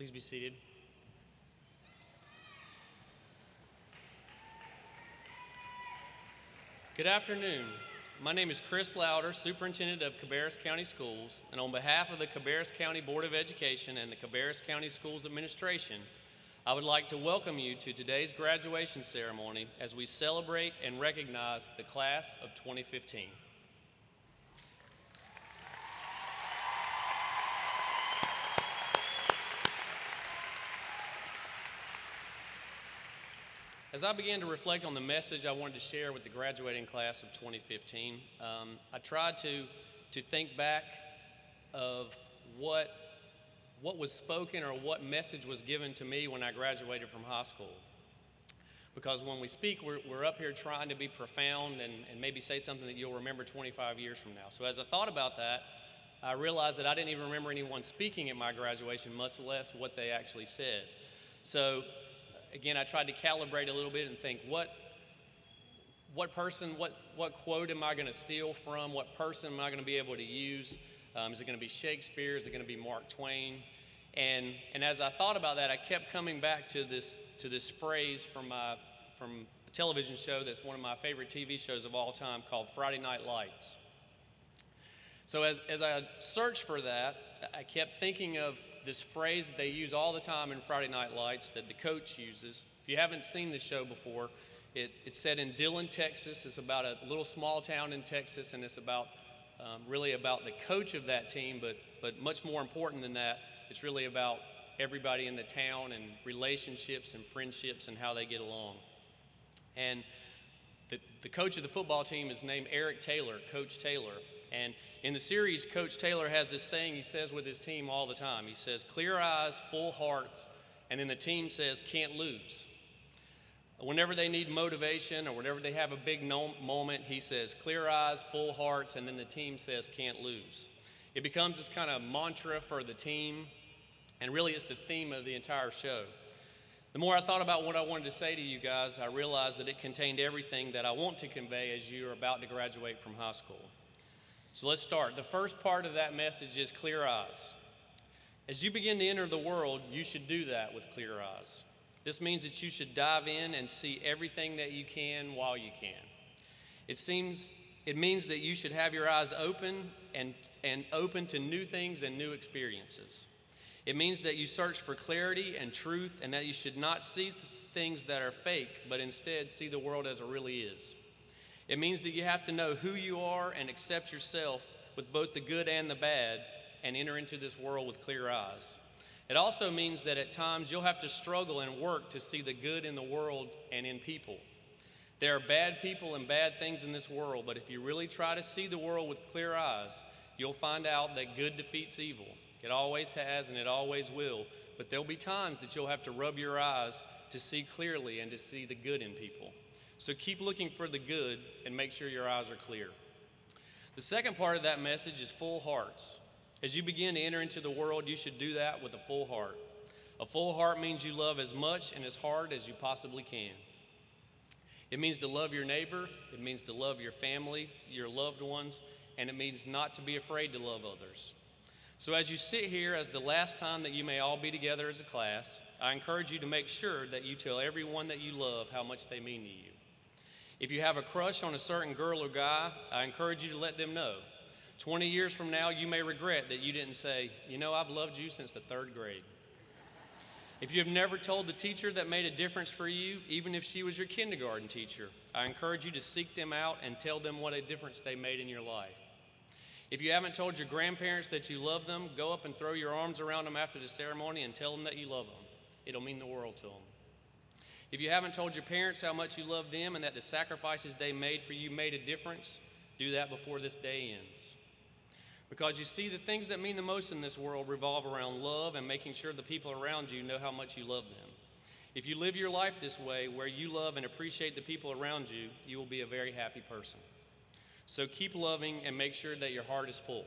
Please be seated. Good afternoon. My name is Chris Louder, Superintendent of Cabarrus County Schools, and on behalf of the Cabarrus County Board of Education and the Cabarrus County Schools Administration, I would like to welcome you to today's graduation ceremony as we celebrate and recognize the class of 2015. As I began to reflect on the message I wanted to share with the graduating class of 2015, I tried to think back of what was spoken or what message was given to me when I graduated from high school. Because when we speak, we're up here trying to be profound and maybe say something that you'll remember 25 years from now. So as I thought about that, I realized that I didn't even remember anyone speaking at my graduation, much less what they actually said. So again, I tried to calibrate a little bit and think, what quote am I going to steal from? What person am I going to be able to use? Is it going to be Shakespeare? Is it going to be Mark Twain? And as I thought about that, I kept coming back to this phrase from a television show that's one of my favorite TV shows of all time called Friday Night Lights. So as I searched for that, I kept thinking of this phrase that they use all the time in Friday Night Lights that the coach uses. If you haven't seen this show before, it's set in Dillon, Texas. It's about a little small town in Texas, and it's about really about the coach of that team, but much more important than that, it's really about everybody in the town and relationships and friendships and how they get along. And the coach of the football team is named Eric Taylor, Coach Taylor. And in the series, Coach Taylor has this saying he says with his team all the time. He says, clear eyes, full hearts, and then the team says, can't lose. Whenever they need motivation or whenever they have a big moment, he says, clear eyes, full hearts, and then the team says, can't lose. It becomes this kind of mantra for the team, and really it's the theme of the entire show. The more I thought about what I wanted to say to you guys, I realized that it contained everything that I want to convey as you're about to graduate from high school. So let's start. The first part of that message is clear eyes. As you begin to enter the world, you should do that with clear eyes. This means that you should dive in and see everything that you can while you can. It means that you should have your eyes open and open to new things and new experiences. It means that you search for clarity and truth and that you should not see things that are fake, but instead see the world as it really is. It means that you have to know who you are and accept yourself with both the good and the bad and enter into this world with clear eyes. It also means that at times you'll have to struggle and work to see the good in the world and in people. There are bad people and bad things in this world, but if you really try to see the world with clear eyes, you'll find out that good defeats evil. It always has and it always will, but there'll be times that you'll have to rub your eyes to see clearly and to see the good in people. So keep looking for the good and make sure your eyes are clear. The second part of that message is full hearts. As you begin to enter into the world, you should do that with a full heart. A full heart means you love as much and as hard as you possibly can. It means to love your neighbor, it means to love your family, your loved ones, and it means not to be afraid to love others. So as you sit here as the last time that you may all be together as a class, I encourage you to make sure that you tell everyone that you love how much they mean to you. If you have a crush on a certain girl or guy, I encourage you to let them know. 20 years from now, you may regret that you didn't say, you know, I've loved you since the 3rd grade. If you have never told the teacher that made a difference for you, even if she was your kindergarten teacher, I encourage you to seek them out and tell them what a difference they made in your life. If you haven't told your grandparents that you love them, go up and throw your arms around them after the ceremony and tell them that you love them. It'll mean the world to them. If you haven't told your parents how much you love them and that the sacrifices they made for you made a difference, do that before this day ends. Because you see, the things that mean the most in this world revolve around love and making sure the people around you know how much you love them. If you live your life this way, where you love and appreciate the people around you, you will be a very happy person. So keep loving and make sure that your heart is full.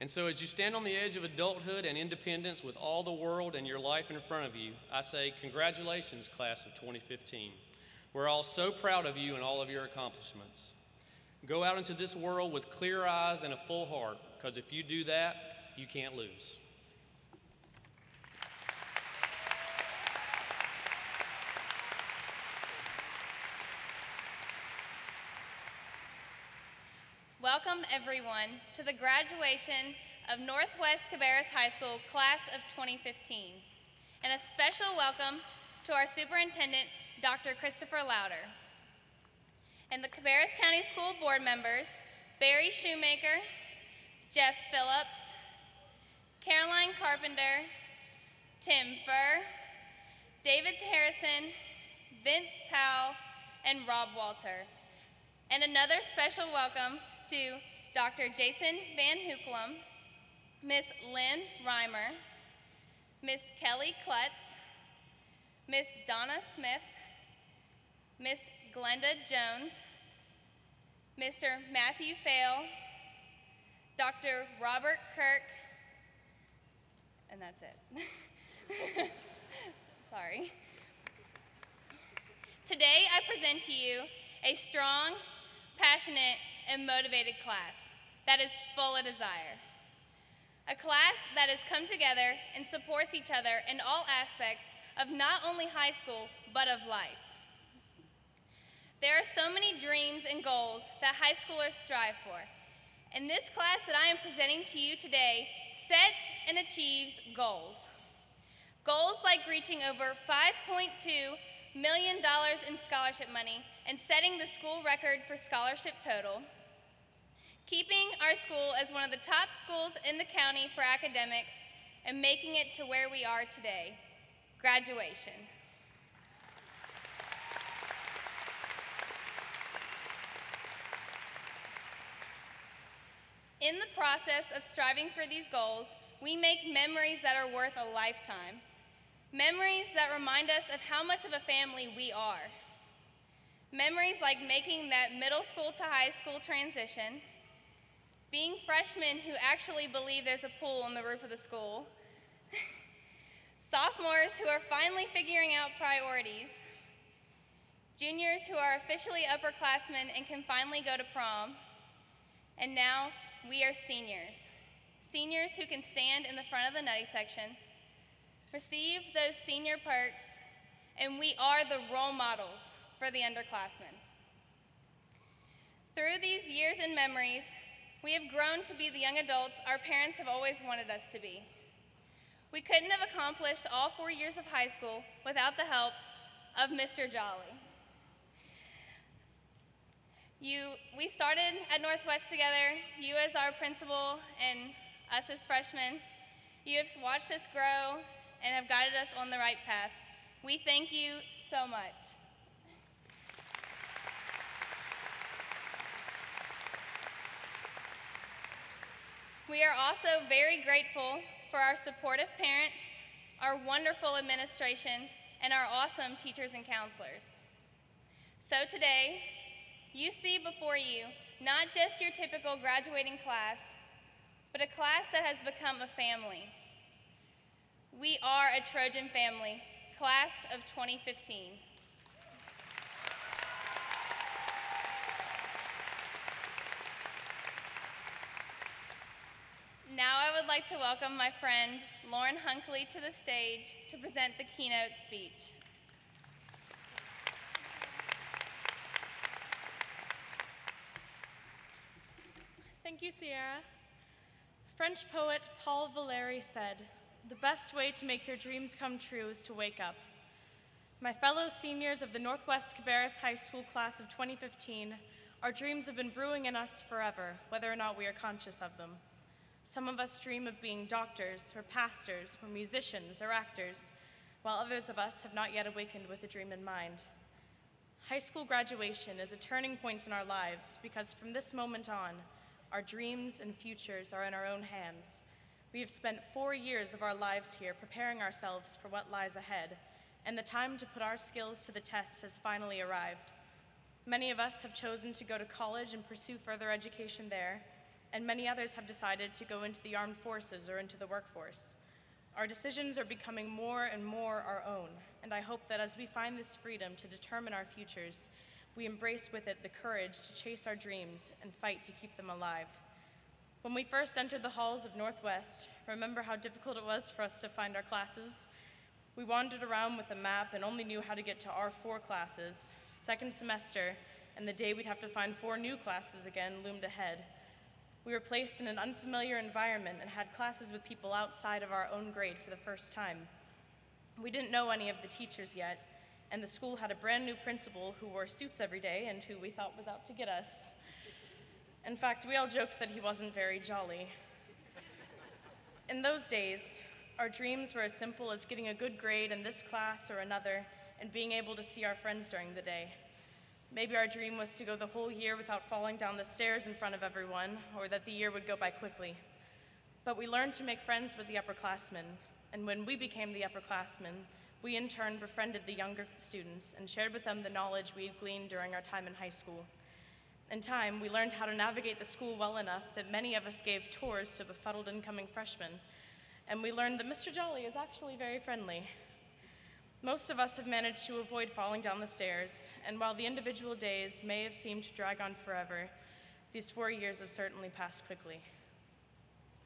And so as you stand on the edge of adulthood and independence with all the world and your life in front of you, I say, congratulations, class of 2015. We're all so proud of you and all of your accomplishments. Go out into this world with clear eyes and a full heart, because if you do that, you can't lose. welcome everyone to the graduation of Northwest Cabarrus High School Class of 2015, and a special welcome to our Superintendent, Dr. Christopher Louder, and the Cabarrus County School Board members, Barry Shoemaker, Jeff Phillips, Caroline Carpenter, Tim Furr, David Harrison, Vince Powell, and Rob Walter. And another special welcome to Dr. Jason Van Hoekelum, Miss Lynn Reimer, Miss Kelly Klutz, Miss Donna Smith, Miss Glenda Jones, Mr. Matthew Fail, Dr. Robert Kirk, and that's it. Sorry. Today I present to you a strong, passionate, and motivated class that is full of desire. A class that has come together and supports each other in all aspects of not only high school, but of life. There are so many dreams and goals that high schoolers strive for, and this class that I am presenting to you today sets and achieves goals. Goals like reaching over $5.2 million in scholarship money and setting the school record for scholarship total, keeping our school as one of the top schools in the county for academics, and making it to where we are today, graduation. In the process of striving for these goals, we make memories that are worth a lifetime. Memories that remind us of how much of a family we are. Memories like making that middle school to high school transition, being freshmen who actually believe there's a pool on the roof of the school, sophomores who are finally figuring out priorities, juniors who are officially upperclassmen and can finally go to prom, and now we are seniors. Seniors who can stand in the front of the nutty section, receive those senior perks, and we are the role models for the underclassmen. Through these years and memories, we have grown to be the young adults our parents have always wanted us to be. We couldn't have accomplished all 4 years of high school without the helps of Mr. Jolly. We started at Northwest together, you as our principal and us as freshmen. You have watched us grow and have guided us on the right path. We thank you so much. We are also very grateful for our supportive parents, our wonderful administration, and our awesome teachers and counselors. So today, you see before you not just your typical graduating class, but a class that has become a family. We are a Trojan family, class of 2015. Now I would like to welcome my friend Lauren Hunkley to the stage to present the keynote speech. Thank you, Sierra. French poet Paul Valéry said, "The best way to make your dreams come true is to wake up." My fellow seniors of the Northwest Cabarrus High School class of 2015, our dreams have been brewing in us forever, whether or not we are conscious of them. Some of us dream of being doctors, or pastors, or musicians, or actors, while others of us have not yet awakened with a dream in mind. High school graduation is a turning point in our lives because from this moment on, our dreams and futures are in our own hands. We have spent 4 years of our lives here preparing ourselves for what lies ahead, and the time to put our skills to the test has finally arrived. Many of us have chosen to go to college and pursue further education there, and many others have decided to go into the armed forces or into the workforce. Our decisions are becoming more and more our own, and I hope that as we find this freedom to determine our futures, we embrace with it the courage to chase our dreams and fight to keep them alive. When we first entered the halls of Northwest, remember how difficult it was for us to find our classes? We wandered around with a map and only knew how to get to our 4 classes. Second semester, and the day we'd have to find 4 new classes again loomed ahead. We were placed in an unfamiliar environment and had classes with people outside of our own grade for the first time. We didn't know any of the teachers yet, and the school had a brand new principal who wore suits every day and who we thought was out to get us. In fact, we all joked that he wasn't very jolly. In those days, our dreams were as simple as getting a good grade in this class or another and being able to see our friends during the day. Maybe our dream was to go the whole year without falling down the stairs in front of everyone, or that the year would go by quickly. But we learned to make friends with the upperclassmen, and when we became the upperclassmen, we in turn befriended the younger students and shared with them the knowledge we had gleaned during our time in high school. In time, we learned how to navigate the school well enough that many of us gave tours to befuddled incoming freshmen, and we learned that Mr. Jolly is actually very friendly. Most of us have managed to avoid falling down the stairs, and while the individual days may have seemed to drag on forever, these 4 years have certainly passed quickly.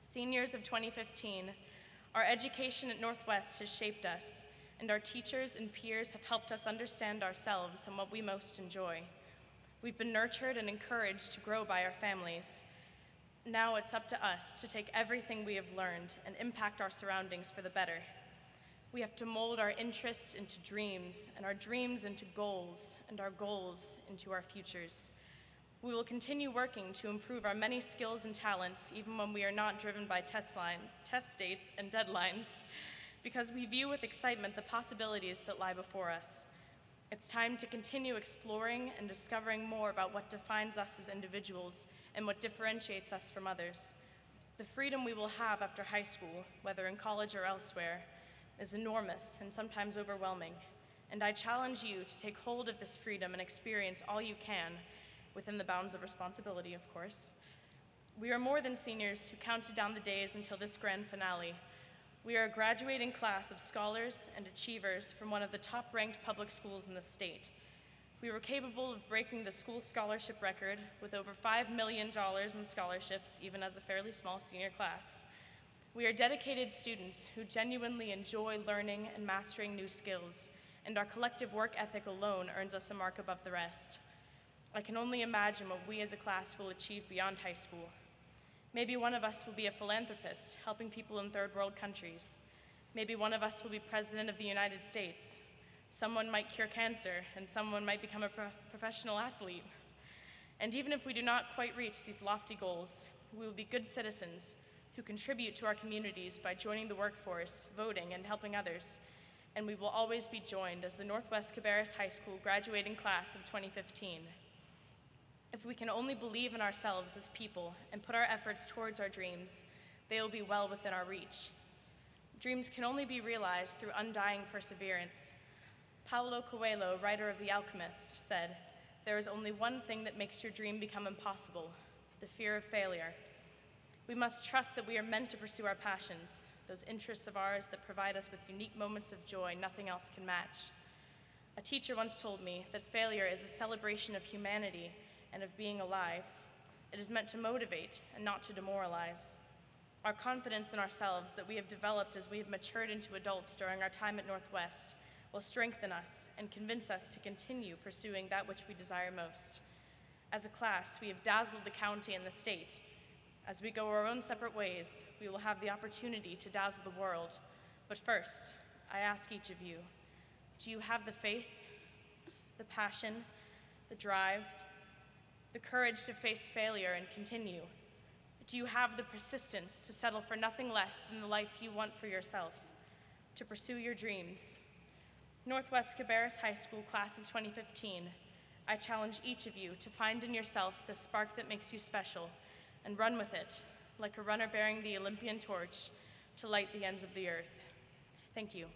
Seniors of 2015, our education at Northwest has shaped us, and our teachers and peers have helped us understand ourselves and what we most enjoy. We've been nurtured and encouraged to grow by our families. Now it's up to us to take everything we have learned and impact our surroundings for the better. We have to mold our interests into dreams, and our dreams into goals, and our goals into our futures. We will continue working to improve our many skills and talents, even when we are not driven by test dates and deadlines, because we view with excitement the possibilities that lie before us. It's time to continue exploring and discovering more about what defines us as individuals and what differentiates us from others. The freedom we will have after high school, whether in college or elsewhere, is enormous and sometimes overwhelming, and I challenge you to take hold of this freedom and experience all you can, within the bounds of responsibility, of course. We are more than seniors who counted down the days until this grand finale. We are a graduating class of scholars and achievers from one of the top-ranked public schools in the state. We were capable of breaking the school scholarship record with over $5 million in scholarships, even as a fairly small senior class. We are dedicated students who genuinely enjoy learning and mastering new skills, and our collective work ethic alone earns us a mark above the rest. I can only imagine what we as a class will achieve beyond high school. Maybe one of us will be a philanthropist, helping people in third world countries. Maybe one of us will be President of the United States. Someone might cure cancer, and someone might become a professional athlete. And even if we do not quite reach these lofty goals, we will be good citizens who contribute to our communities by joining the workforce, voting, and helping others. And we will always be joined as the Northwest Cabarrus High School graduating class of 2015. If we can only believe in ourselves as people and put our efforts towards our dreams, they will be well within our reach. Dreams can only be realized through undying perseverance. Paulo Coelho, writer of The Alchemist, said, "There is only one thing that makes your dream become impossible, the fear of failure." We must trust that we are meant to pursue our passions, those interests of ours that provide us with unique moments of joy nothing else can match. A teacher once told me that failure is a celebration of humanity and of being alive. It is meant to motivate and not to demoralize. Our confidence in ourselves that we have developed as we have matured into adults during our time at Northwest will strengthen us and convince us to continue pursuing that which we desire most. As a class, we have dazzled the county and the state. As we go our own separate ways, we will have the opportunity to dazzle the world. But first, I ask each of you, do you have the faith, the passion, the drive, the courage to face failure and continue? Do you have the persistence to settle for nothing less than the life you want for yourself, to pursue your dreams? Northwest Cabarrus High School class of 2015, I challenge each of you to find in yourself the spark that makes you special and run with it, like a runner bearing the Olympian torch to light the ends of the earth. Thank you.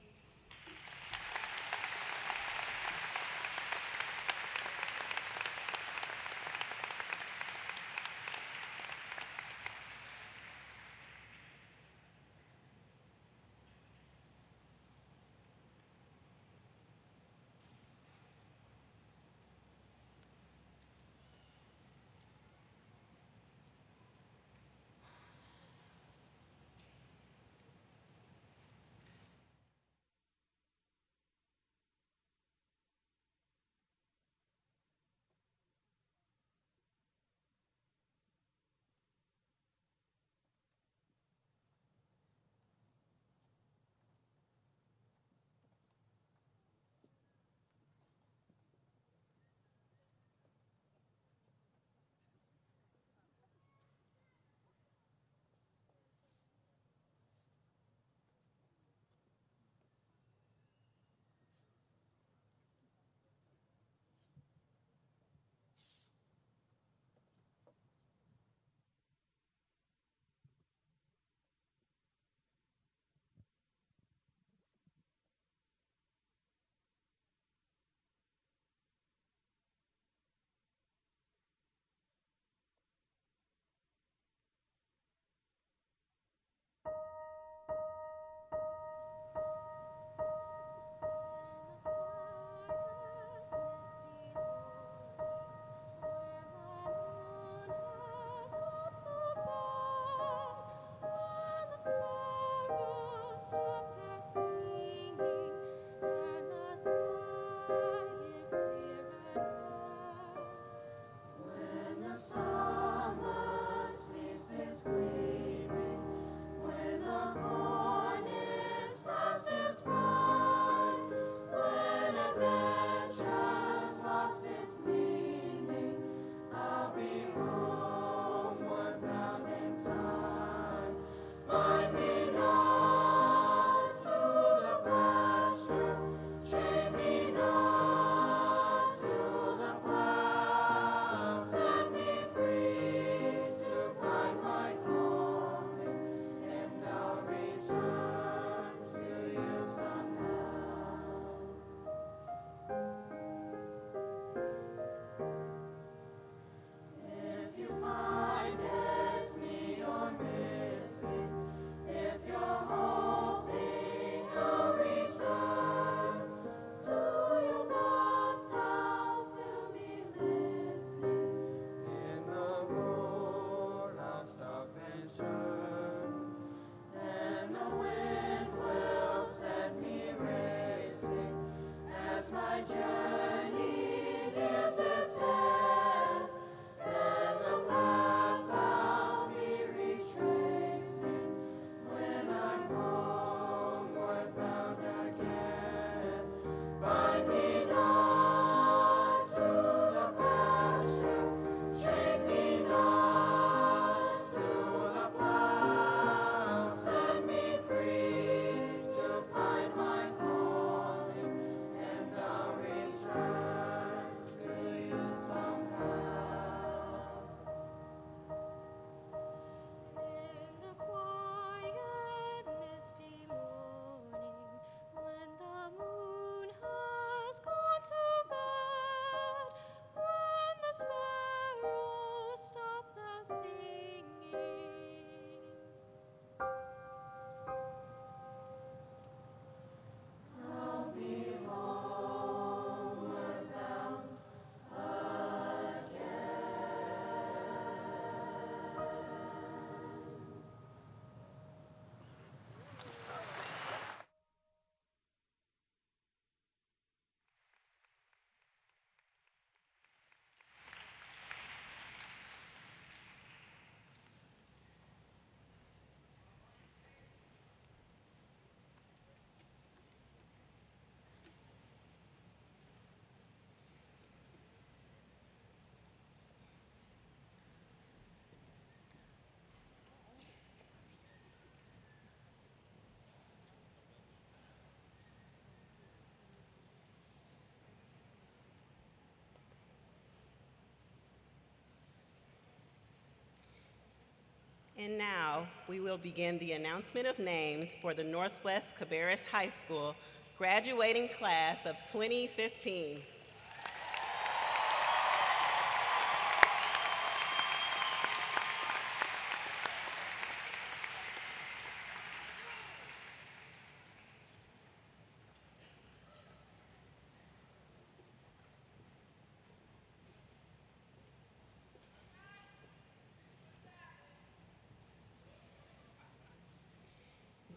And now, we will begin the announcement of names for the Northwest Cabarrus High School graduating class of 2015.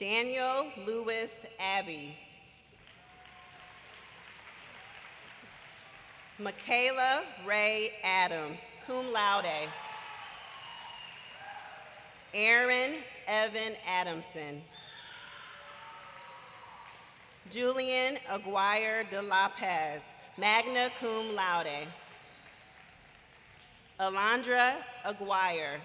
Daniel Lewis Abbey. Michaela Ray Adams, cum laude. Aaron Evan Adamson. Julian Aguirre de la Paz, magna cum laude. Alondra Aguirre.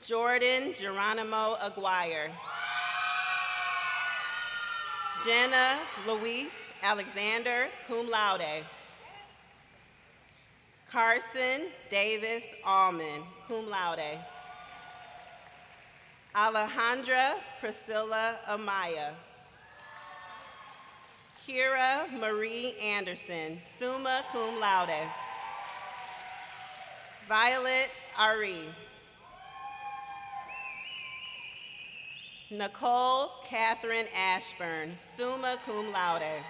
Jordan Geronimo Aguirre. Jenna Luis Alexander, cum laude. Carson Davis Allman, cum laude. Alejandra Priscilla Amaya. Kira Marie Anderson, summa cum laude. Violet Ari. Nicole Catherine Ashburn, summa cum laude.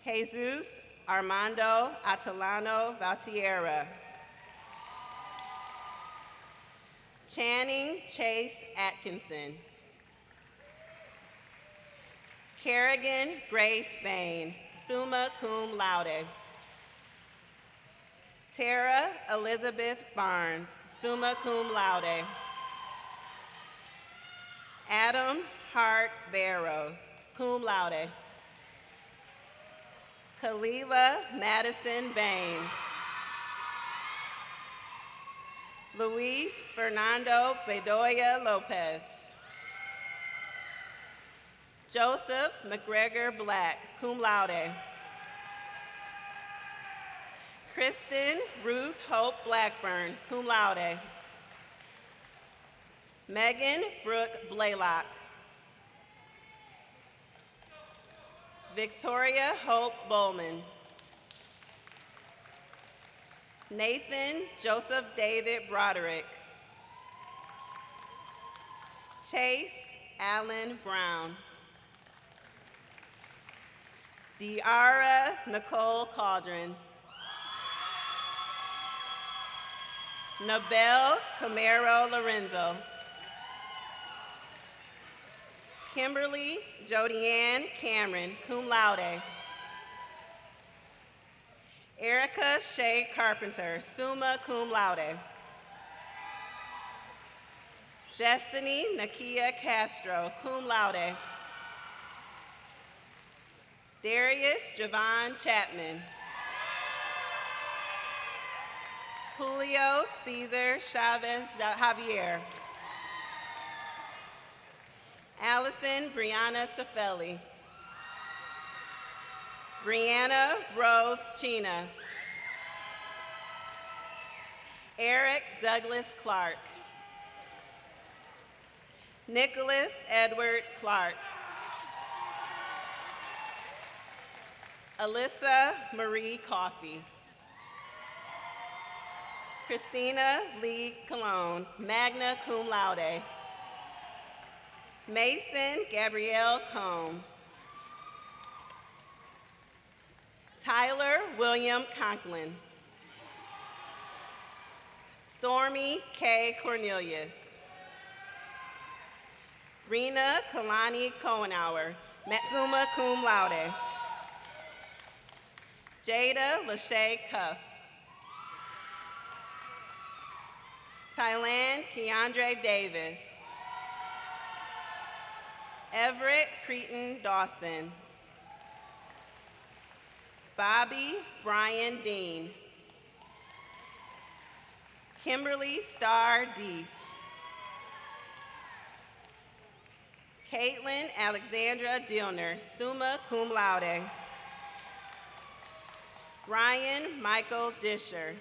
Jesus Armando Atalano Valtierra. Channing Chase Atkinson. Kerrigan Grace Bain, summa cum laude. Tara Elizabeth Barnes, summa cum laude. Adam Hart Barrows, cum laude. Kalila Madison Baines. Luis Fernando Bedoya Lopez. Joseph McGregor Black, cum laude. Kristen Ruth Hope Blackburn, cum laude. Megan Brooke Blaylock. Victoria Hope Bowman. Nathan Joseph David Broderick. Chase Allen Brown. Diara Nicole Caldron. Nabel Camaro Lorenzo. Kimberly Jodianne Cameron, cum laude. Erica Shea Carpenter, summa cum laude. Destiny Nakia Castro, cum laude. Darius Javon Chapman. Julio Cesar Chavez Javier. Allison Brianna Cefelli. Brianna Rose Chena. Eric Douglas Clark. Nicholas Edward Clark. Alyssa Marie Coffey. Christina Lee Cologne, magna cum laude. Mason Gabrielle Combs. Tyler William Conklin. Stormy K. Cornelius. Rena Kalani Cohenauer, summa cum laude. Jada Lachey Cuff. Tylan Keandre Davis. Everett Cretan Dawson. Bobby Brian Dean. Kimberly Starr Deese. Caitlin Alexandra Dillner, summa cum laude. Ryan Michael Disher.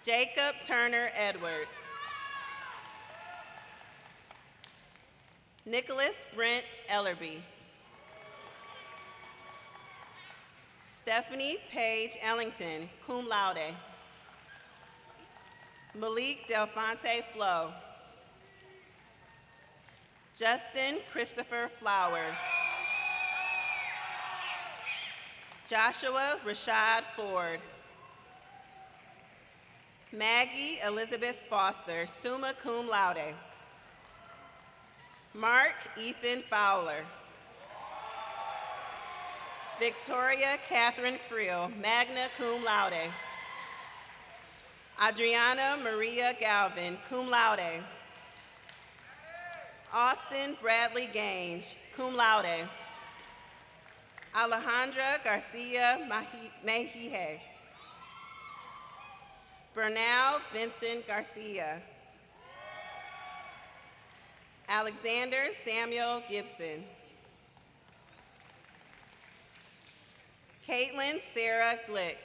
Jacob Turner Edwards. Nicholas Brent Ellerby. Stephanie Paige Ellington, cum laude. Malik Delfonte Flo. Justin Christopher Flowers. Joshua Rashad Ford. Maggie Elizabeth Foster, summa cum laude. Mark Ethan Fowler. Victoria Catherine Friel, magna cum laude. Adriana Maria Galvin, cum laude. Austin Bradley Gange, cum laude. Alejandra Garcia Mejije. Bernal Vincent Garcia. Alexander Samuel Gibson. Caitlin Sarah Glick.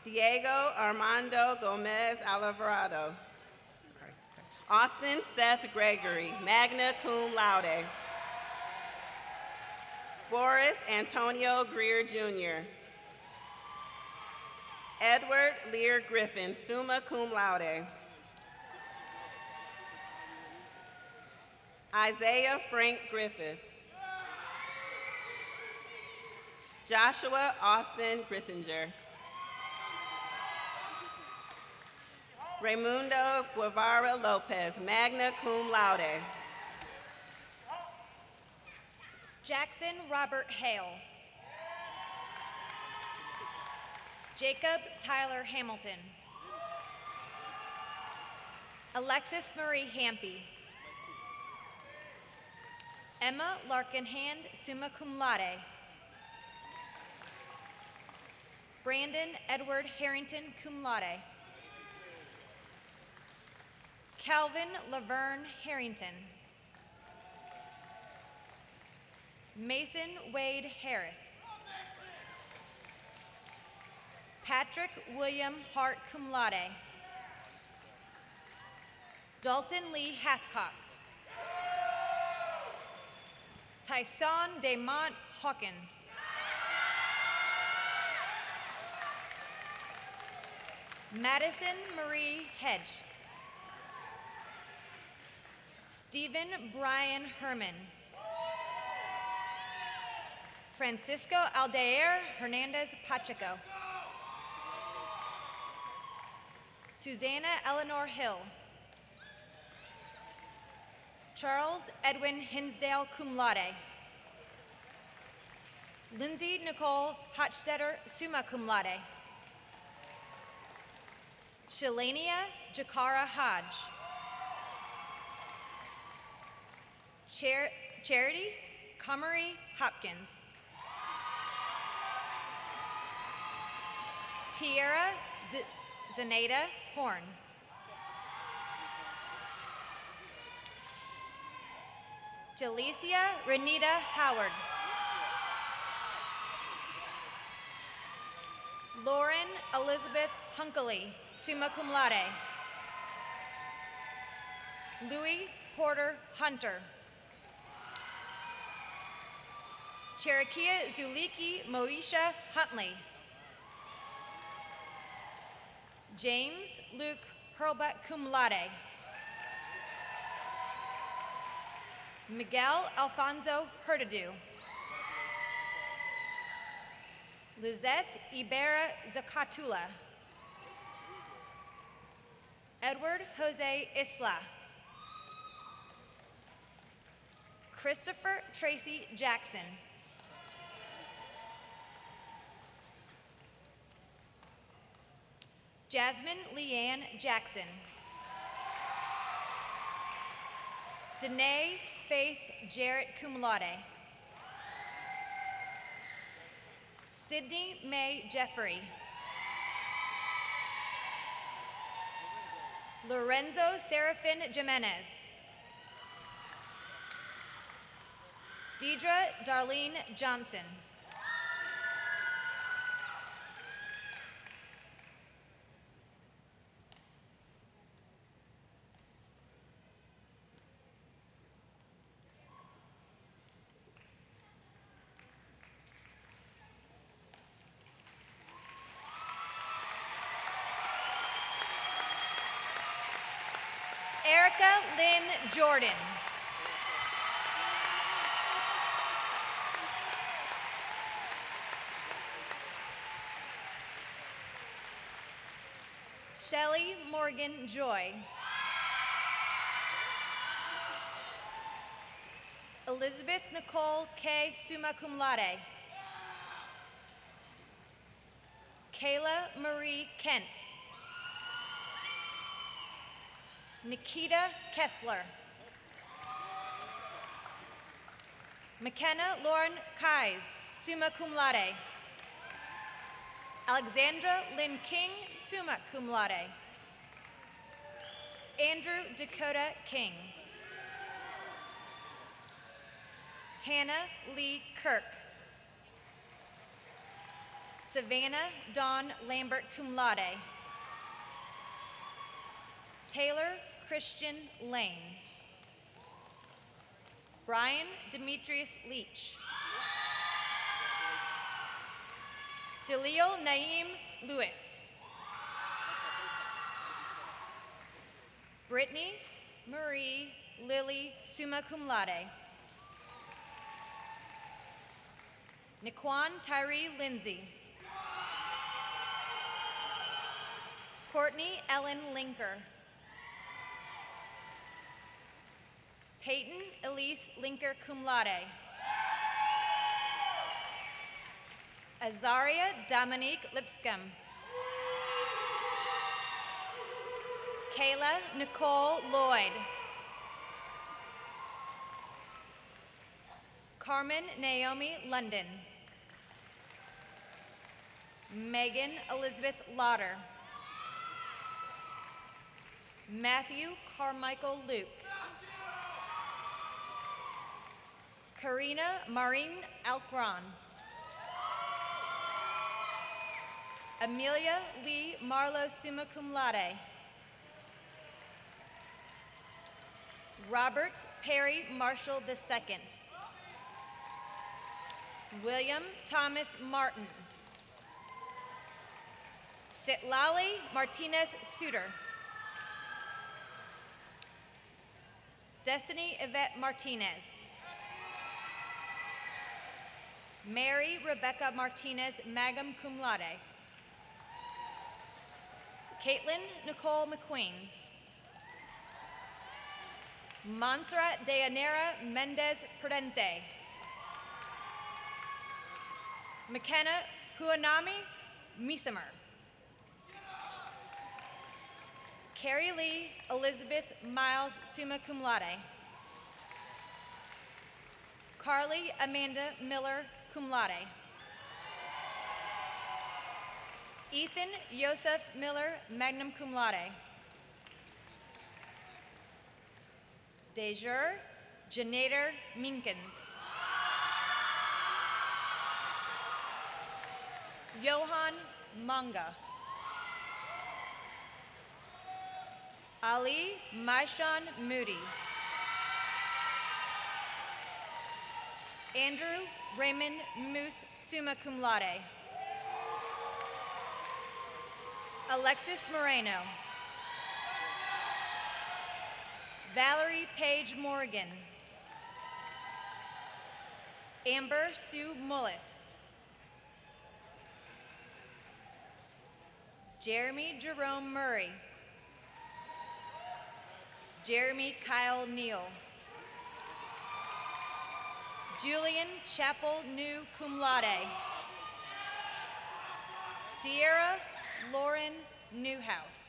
Diego Armando Gomez Alvarado. Austin Seth Gregory, magna cum laude. Boris Antonio Greer Jr. Edward Lear Griffin, summa cum laude. Isaiah Frank Griffiths. Joshua Austin Grissinger. Raimundo Guevara Lopez, magna cum laude. Jackson Robert Hale. Jacob Tyler Hamilton. Alexis Marie Hampy. Emma Larkin Hand, summa cum laude. Brandon Edward Harrington, cum laude. Calvin Laverne Harrington. Mason Wade Harris. Patrick William Hart, cum laude. Dalton Lee Hathcock. Tyson Demont Hawkins. Madison Marie Hedge. Stephen Brian Herman. Francisco Aldair Hernandez Pacheco. Susanna Eleanor Hill. Charles Edwin Hinsdale, cum laude. Lindsay Nicole Hochstetter, summa cum laude. Shalania Jakara Hodge. Charity Comery Hopkins. Tierra Zenaida Horn. Jalicia Renita Howard. Lauren Elizabeth Hunkley, summa cum laude. Louis Porter Hunter. Cherokee Zuliki Moesha Huntley. James Luke Hurlbut, cum laude. Miguel Alfonso Hurtado. Lizeth Ibarra Zacatula. Edward Jose Isla. Christopher Tracy Jackson. Jasmine Leanne Jackson. Danae Faith Jarrett, cum laude. Sydney Mae Jeffrey. Lorenzo Serafin Jimenez. Deidre Darlene Johnson. Erica Lynn Jordan. Shelley Morgan Joy. Elizabeth Nicole K, summa cum laude. Kayla Marie Kent. Nikita Kessler. McKenna Lauren Kais, summa cum laude. Alexandra Lynn King, summa cum laude. Andrew Dakota King. Hannah Lee Kirk. Savannah Dawn Lambert, cum laude. Taylor Christian Lane. Brian Demetrius Leach. Jaleel Naeem Lewis. Brittany Marie Lily, summa cum laude. Niquan Tyree Lindsay. Courtney Ellen Linker. Peyton Elise Linker, cum laude. Azaria Dominique Lipscomb. Kayla Nicole Lloyd. Carmen Naomi London. Megan Elizabeth Lauder. Matthew Carmichael Luke. Karina Maureen Alcron. Amelia Lee Marlowe, summa cum laude. Robert Perry Marshall II. William Thomas Martin. Sitlali Martinez Suter. Destiny Yvette Martinez. Mary Rebecca Martinez, magna cum laude. Caitlin Nicole McQueen. Montserrat Deyanira Mendez Prudente. McKenna Huanami Misamer. Carrie Lee Elizabeth Miles, summa cum laude. Carly Amanda Miller, cum laude. Ethan Joseph Miller, magna cum laude. Dejur Janader Minkins. Johan Manga. Ali Maishan Moody. Andrew Raymond Moose, summa cum laude. Alexis Moreno. Valerie Page Morgan. Amber Sue Mullis. Jeremy Jerome Murray. Jeremy Kyle Neal. Julian Chapel New, cum laude. Sierra Lauren Newhouse.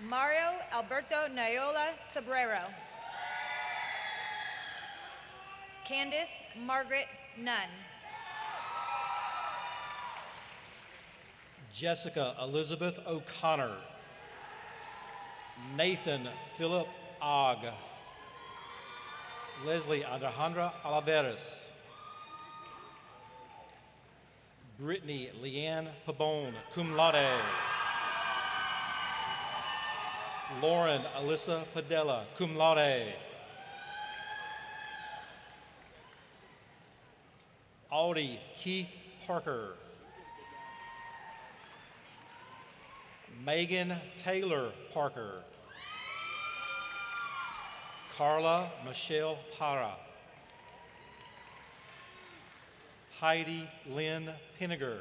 Mario Alberto Nayola Sobrero. Candace Margaret Nunn. Jessica Elizabeth O'Connor. Nathan Philip Ogg. Leslie Alejandra Alaveras. Brittany Leanne Pabon, cum laude. Lauren Alyssa Padella, cum laude. Audie Keith Parker. Megan Taylor Parker. Carla Michelle Para. Heidi Lynn Pinniger.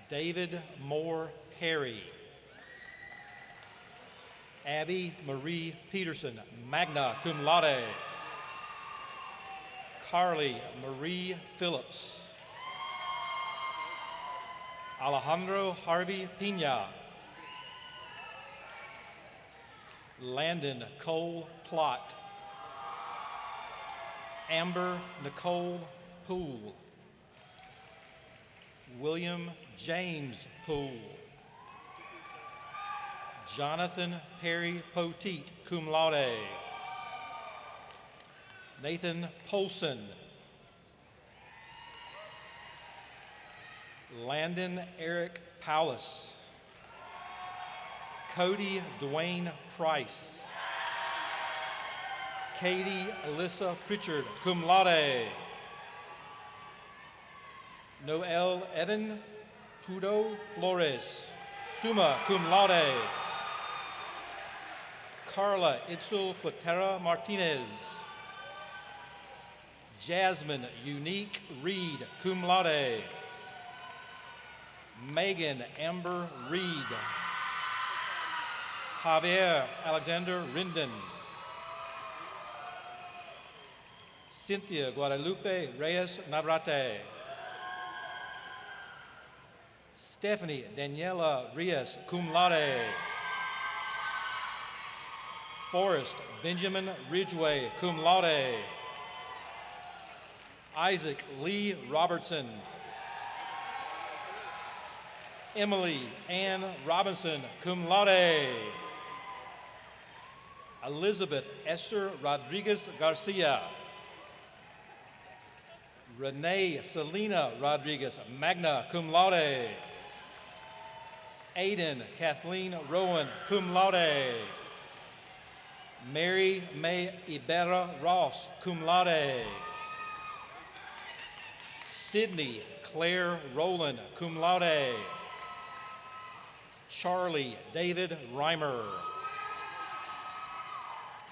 David Moore Perry. Abby Marie Peterson, magna cum laude. Carly Marie Phillips. Alejandro Harvey Pina. Landon Cole Plott. Amber Nicole Poole. William James Poole. Jonathan Perry Poteet, cum laude. Nathan Polson. Landon Eric Powlis. Cody Dwayne Price. Katie Alyssa Pritchard, cum laude. Noel Evan Pudo Flores, summa cum laude. Carla Itzel Quatera Martinez. Jasmine Unique Reed, cum laude. Megan Amber Reed. Javier Alexander Rinden. Cynthia Guadalupe Reyes Navrate. Stephanie Daniela Rios, cum laude. Forrest Benjamin Ridgway, cum laude. Isaac Lee Robertson. Emily Ann Robinson, cum laude. Elizabeth Esther Rodriguez Garcia. Renee Selena Rodriguez, magna cum laude. Aiden Kathleen Rowan, cum laude. Mary May Iberra Ross, cum laude. Sydney Claire Rowland, cum laude. Charlie David Reimer.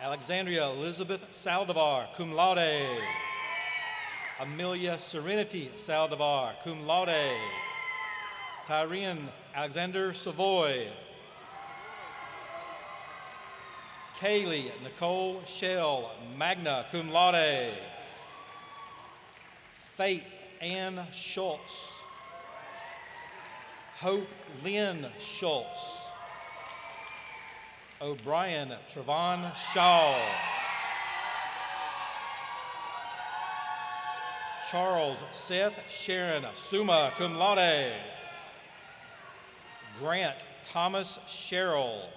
Alexandria Elizabeth Saldivar, cum laude. Amelia Serenity Saldivar, cum laude. Tyrian Alexander Savoy. Kaylee Nicole Shell, magna cum laude. Faith Ann Schultz. Hope Lynn Schultz. O'Brien Trevon Shaw. Charles Seth Sharon, summa cum laude. Grant Thomas Sherrill.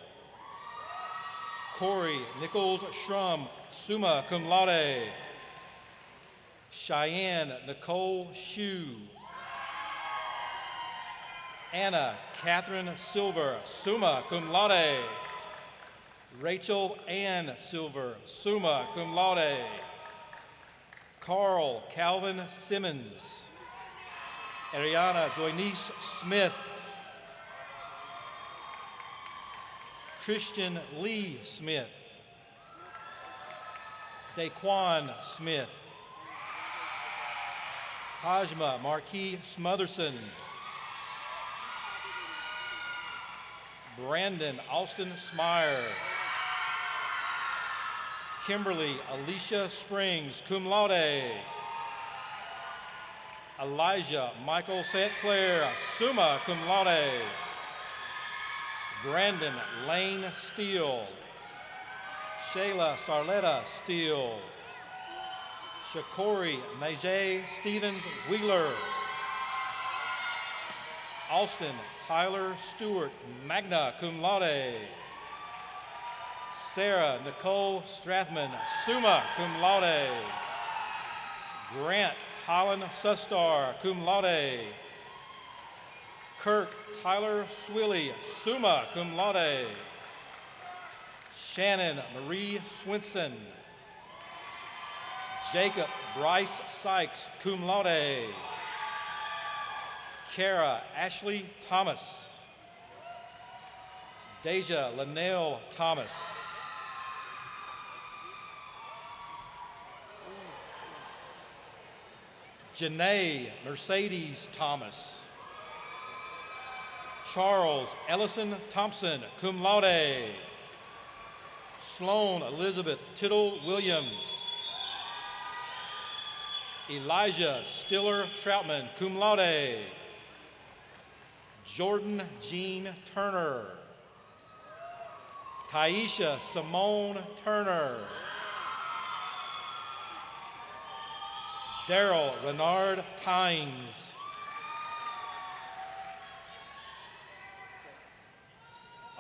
Corey Nichols Shrum, summa cum laude. Cheyenne Nicole Shue. Anna Catherine Silver, summa cum laude. Rachel Ann Silver, summa cum laude. Carl Calvin Simmons. Ariana Joynice Smith. Christian Lee Smith. Daquan Smith. Tajma Marquis Smotherson. Brandon Austin Smyer. Kimberly Alicia Springs, cum laude. Elijah Michael St. Clair, summa cum laude. Brandon Lane Steele. Shayla Sarletta Steele. Shakori Najee Stevens Wheeler. Austin Tyler Stewart, magna cum laude. Sarah Nicole Strathman, summa cum laude. Grant Holland Sustar, cum laude. Kirk Tyler Swilly, summa cum laude. Shannon Marie Swinson. Jacob Bryce Sykes, cum laude. Kara Ashley Thomas. Deja Linnell Thomas. Janae Mercedes Thomas. Charles Ellison Thompson, cum laude. Sloan Elizabeth Tittle Williams. Elijah Stiller Troutman, cum laude. Jordan Jean Turner. Taisha Simone Turner. Daryl Renard Tynes.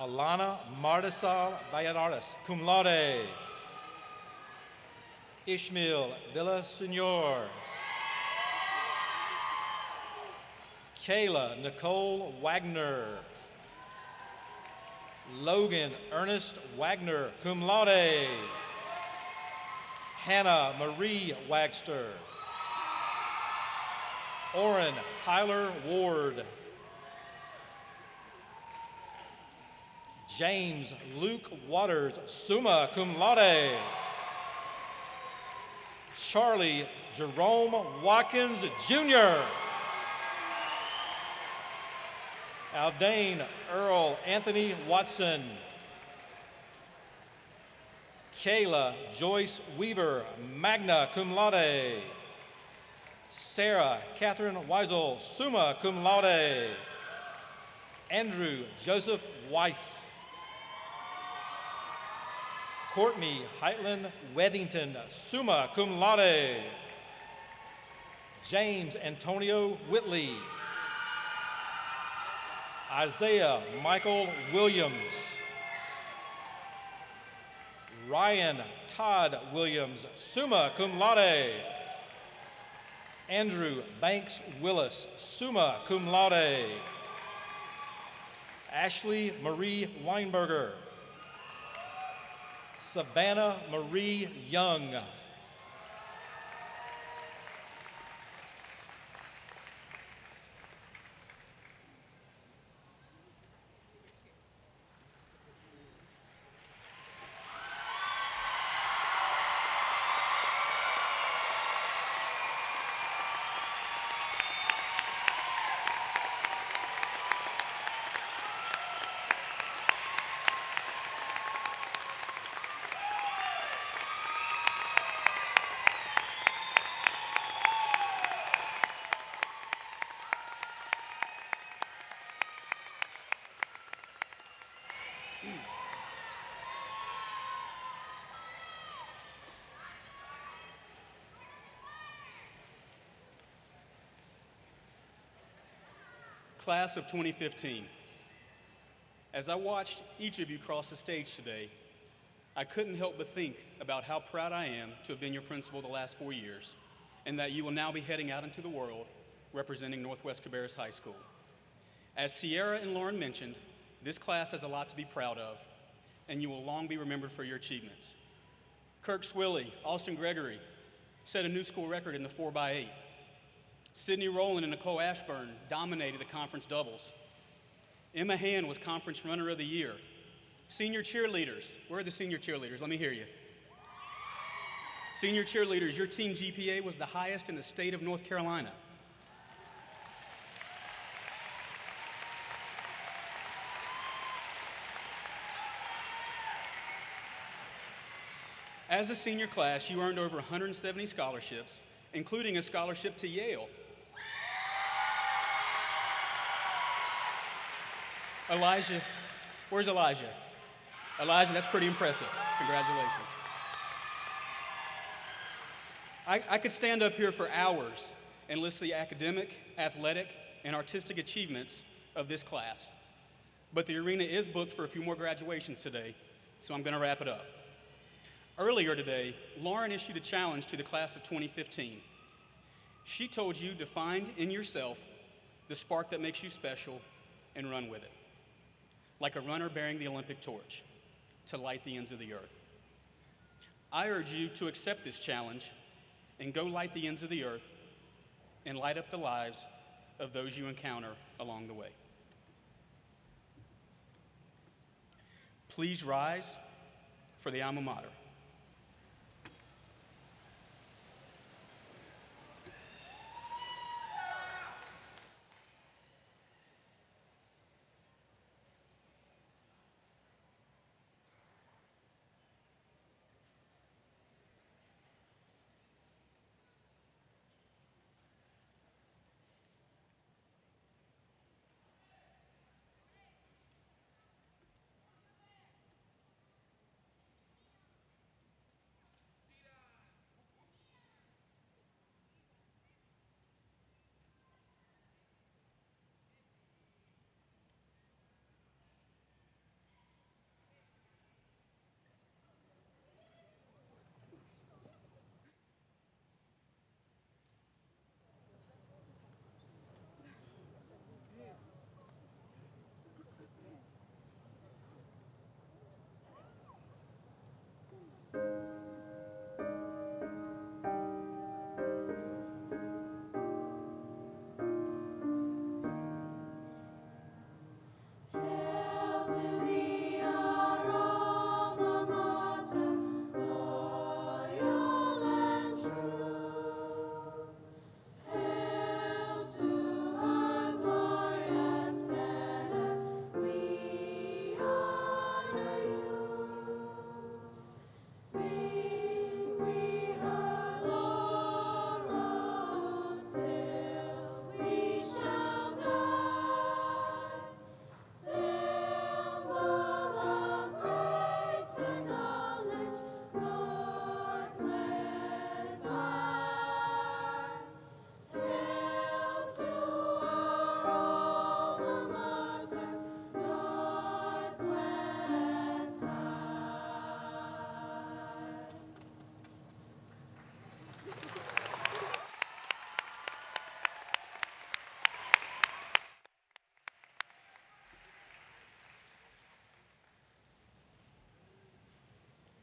Alana Martisal Valladares, cum laude. Ishmael Villasenor. Kayla Nicole Wagner. Logan Ernest Wagner, cum laude. Hannah Marie Wagster. Orrin Tyler Ward. James Luke Waters, summa cum laude. Charlie Jerome Watkins Jr. Aldane Earl Anthony Watson. Kayla Joyce Weaver, magna cum laude. Sarah Catherine Weisel, summa cum laude. Andrew Joseph Weiss. Courtney Heitland Weddington, summa cum laude. James Antonio Whitley. Isaiah Michael Williams. Ryan Todd Williams, summa cum laude. Andrew Banks Willis, summa cum laude. Ashley Marie Weinberger. Savannah Marie Young. Class of 2015. As I watched each of you cross the stage today, I couldn't help but think about how proud I am to have been your principal the last 4 years, and that you will now be heading out into the world representing Northwest Cabarrus High School. As Sierra and Lauren mentioned, this class has a lot to be proud of, and you will long be remembered for your achievements. Kirk Swilley, Austin Gregory set a new school record in the 4x8. Sydney Rowland and Nicole Ashburn dominated the conference doubles. Emma Han was Conference Runner of the Year. Senior cheerleaders, where are the senior cheerleaders? Let me hear you. Senior cheerleaders, your team GPA was the highest in the state of North Carolina. As a senior class, you earned over 170 scholarships, including a scholarship to Yale. Elijah, where's Elijah? Elijah, that's pretty impressive. Congratulations. I could stand up here for hours and list the academic, athletic, and artistic achievements of this class. But the arena is booked for a few more graduations today, so I'm going to wrap it up. Earlier today, Lauren issued a challenge to the class of 2015. She told you to find in yourself the spark that makes you special and run with it, like a runner bearing the Olympic torch, to light the ends of the earth. I urge you to accept this challenge and go light the ends of the earth and light up the lives of those you encounter along the way. Please rise for the alma mater.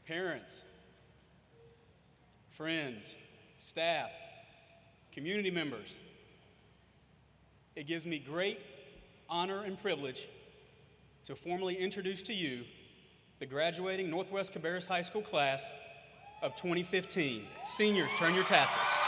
Parents, friends, staff, community members, it gives me great honor and privilege to formally introduce to you the graduating Northwest Cabarrus High School class of 2015. Seniors, turn your tassels.